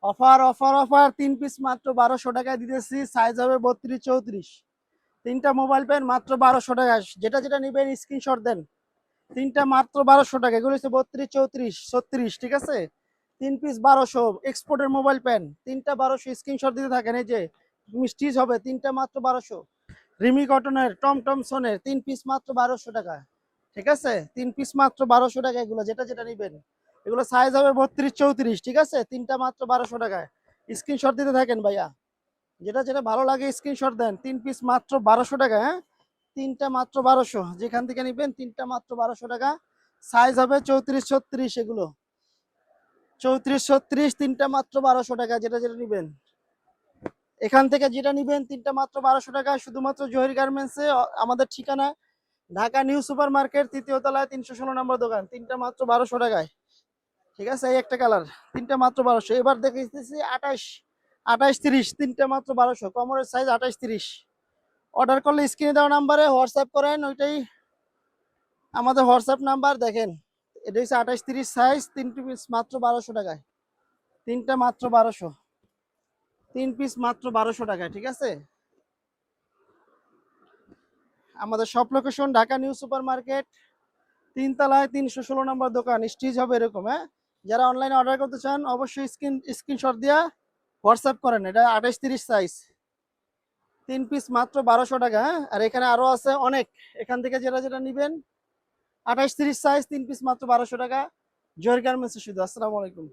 Offer offer offer 3 piece মাত্র 1200 টাকায় দিতেছি। সাইজ হবে 32 34। তিনটা মোবাইল পেন মাত্র 1200 টাকা। যেটা যেটা নিবেন স্ক্রিনশট দেন। তিনটা মাত্র 1200 টাকা। এগুলো হচ্ছে 32 34 36। ঠিক আছে, 3 পিস 1200 এক্সপোর্টের মোবাইল পেন। তিনটা 1200 স্ক্রিনশট দিতে থাকেন। এই যে স্টিচ হবে, তিনটা মাত্র 1200। রিমি কটনের, টমটমসনের 3 পিস মাত্র 1200 টাকা। ঠিক আছে, 3 পিস মাত্র 1200 টাকা। এগুলো যেটা যেটা নিবেন, এগুলো সাইজ হবে 32 34। ঠিক আছে, তিনটা মাত্র 1200 টাকায়। স্ক্রিনশট দিতে থাকেন ভাইয়া। যেটা যেটা ভালো লাগে স্ক্রিনশট দেন। 3 পিস মাত্র 1200 টাকা। হ্যাঁ, তিনটা মাত্র 1200। যেখান থেকে নিবেন তিনটা মাত্র 1200 টাকা। সাইজ হবে 34 36। এগুলো 34 36, তিনটা মাত্র 1200 টাকা। যেটা যেটা নিবেন, এখান থেকে যেটা নিবেন তিনটা মাত্র 1200 টাকা। শুধুমাত্র জহির গার্মেন্টসে। আমাদের ঠিকানা ঢাকা নিউ সুপার মার্কেট, 3য় তলায়, 316 নম্বর দোকান। তিনটা মাত্র 1200 টাকায়। ঠিক আছে, এই একটা কালার, তিনটা মাত্র 1200। এবার দেখেছি 28 28 30, তিনটা মাত্র 1200। কমরের সাইজ 28 30। অর্ডার করলে স্ক্রিনে দেওয়া নাম্বারে হোয়াটসঅ্যাপ করেন, ওইটাই আমাদের হোয়াটসঅ্যাপ নাম্বার। দেখেন, এটা হচ্ছে 28 30 সাইজ, 3 পিস মাত্র 1200 টাকায়। তিনটা মাত্র 1200। 3 পিস মাত্র 1200 টাকায়। ঠিক আছে, আমাদের সব location Dhaka new super market, 3 তলায়, 316 নম্বর দোকান। স্টিচ হবে এরকম। হ্যাঁ, যারা অনলাইনে অর্ডার করতে চান অবশ্যই স্ক্রিনশট দিয়া হোয়াটসঅ্যাপ করেন। এটা 28 30 সাইজ, 3 পিস মাত্র 1200 টাকা। হ্যাঁ, আর এখানে আরো আছে অনেক। এখান থেকে যেটা যেটা নিবেন, 28 30 সাইজ, 3 পিস মাত্র 1200 টাকা। জয়ের গার্মেন্টস শুধু। আসসালামু আলাইকুম।